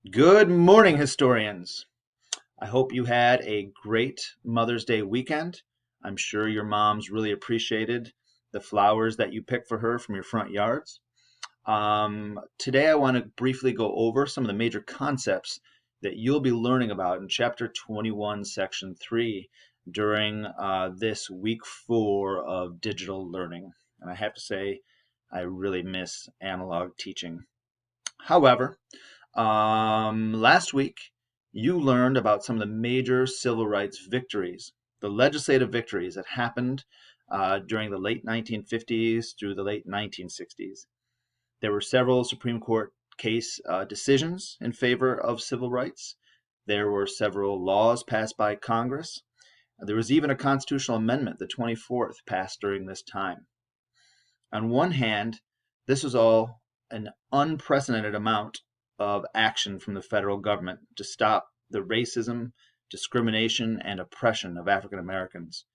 Good morning, historians. I hope you had a great Mother's Day weekend. I'm sure your moms really appreciated the flowers that you picked for her from your front yards. Today, I want to briefly go over some of the major concepts that you'll be learning about in Chapter 21, Section 3 during this week 4 of digital learning. And I have to say, I really miss analog teaching. However, last week, you learned about some of the major civil rights victories, the legislative victories that happened during the late 1950s through the late 1960s. There were several Supreme Court case decisions in favor of civil rights. There were several laws passed by Congress. There was even a constitutional amendment, the 24th, passed during this time. On one hand, this was all an unprecedented amount of action from the federal government to stop the racism, discrimination, and oppression of African Americans.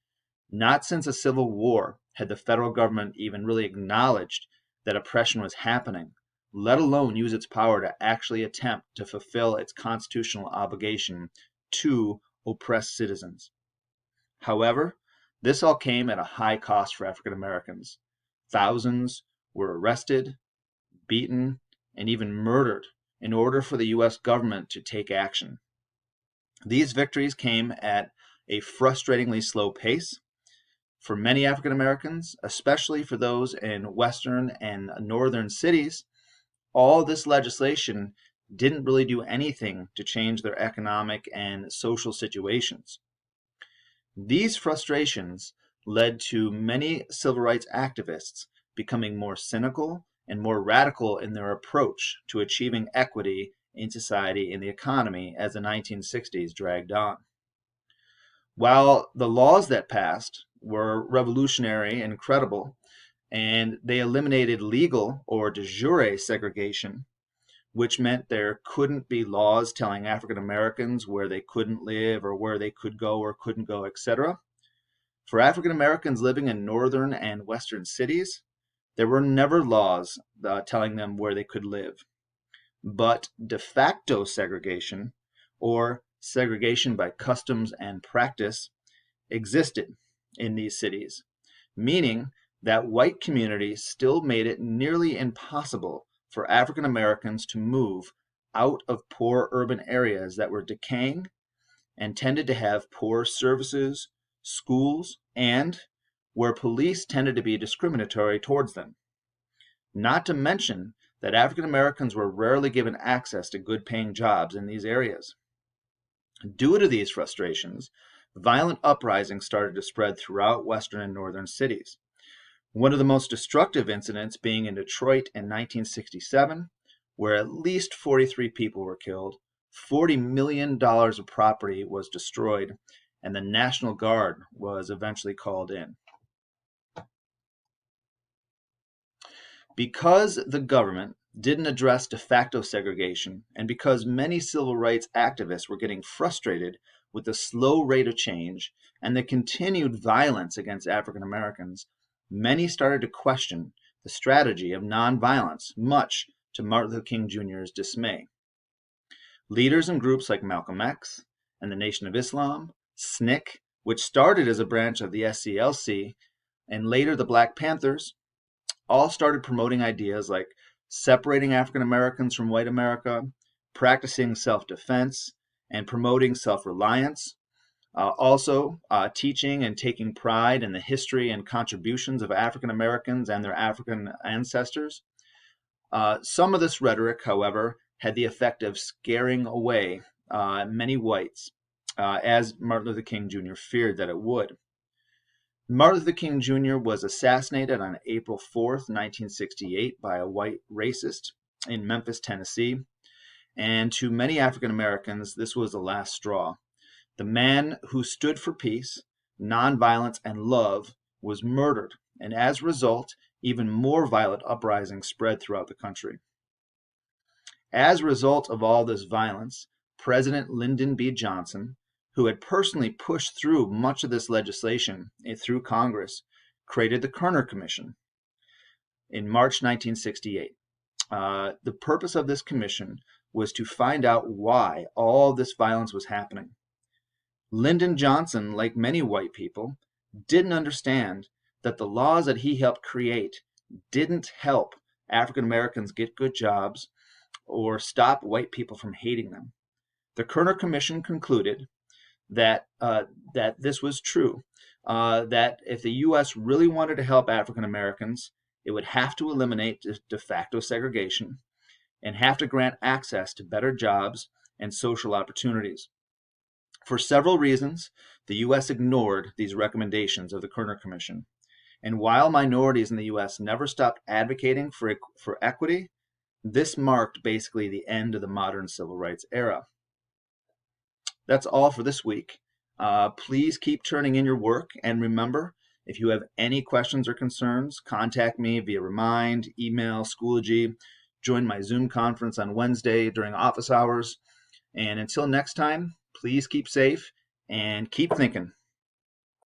Not since the Civil War had the federal government even really acknowledged that oppression was happening, let alone use its power to actually attempt to fulfill its constitutional obligation to oppressed citizens. However, this all came at a high cost for African Americans. Thousands were arrested, beaten, and even murdered in order for the U.S. government to take action. These victories came at a frustratingly slow pace. For many African Americans, especially for those in western and northern cities, all this legislation didn't really do anything to change their economic and social situations. These frustrations led to many civil rights activists becoming more cynical and more radical in their approach to achieving equity in society and the economy as the 1960s dragged on. While the laws that passed were revolutionary and incredible, and they eliminated legal or de jure segregation, which meant there couldn't be laws telling African Americans where they couldn't live or where they could go or couldn't go, etc. For African Americans living in northern and western cities, there were never laws telling them where they could live. But de facto segregation, or segregation by customs and practice, existed in these cities, meaning that white communities still made it nearly impossible for African Americans to move out of poor urban areas that were decaying and tended to have poor services, schools, and where police tended to be discriminatory towards them. Not to mention that African Americans were rarely given access to good paying jobs in these areas. Due to these frustrations, violent uprisings started to spread throughout western and northern cities. One of the most destructive incidents being in Detroit in 1967, where at least 43 people were killed, $40 million of property was destroyed, and the National Guard was eventually called in. Because the government didn't address de facto segregation, and because many civil rights activists were getting frustrated with the slow rate of change and the continued violence against African Americans, many started to question the strategy of nonviolence, much to Martin Luther King Jr.'s dismay. Leaders in groups like Malcolm X and the Nation of Islam, SNCC, which started as a branch of the SCLC, and later the Black Panthers, all started promoting ideas like separating African Americans from white America, practicing self-defense, and promoting self-reliance. Also, teaching and taking pride in the history and contributions of African Americans and their African ancestors. Some of this rhetoric, however, had the effect of scaring away many whites, as Martin Luther King Jr. feared that it would. Martin Luther King Jr. was assassinated on April 4th, 1968, by a white racist in Memphis, Tennessee. And to many African Americans, this was the last straw. The man who stood for peace, nonviolence, and love was murdered, and as a result, even more violent uprisings spread throughout the country. As a result of all this violence, President Lyndon B. Johnson, who had personally pushed through much of this legislation through Congress, created the Kerner Commission in March 1968. The purpose of this commission was to find out why all this violence was happening. Lyndon Johnson, like many white people, didn't understand that the laws that he helped create didn't help African Americans get good jobs or stop white people from hating them. The Kerner Commission concluded that this was true, that if the U.S. really wanted to help African Americans, it would have to eliminate de facto segregation and have to grant access to better jobs and social opportunities. For several reasons, the U.S. ignored these recommendations of the Kerner Commission. And while minorities in the U.S. never stopped advocating for equity, this marked basically the end of the modern civil rights era. That's all for this week. Please keep turning in your work, and remember, if you have any questions or concerns, contact me via Remind, email, Schoology. Join my Zoom conference on Wednesday during office hours. And until next time, please keep safe and keep thinking.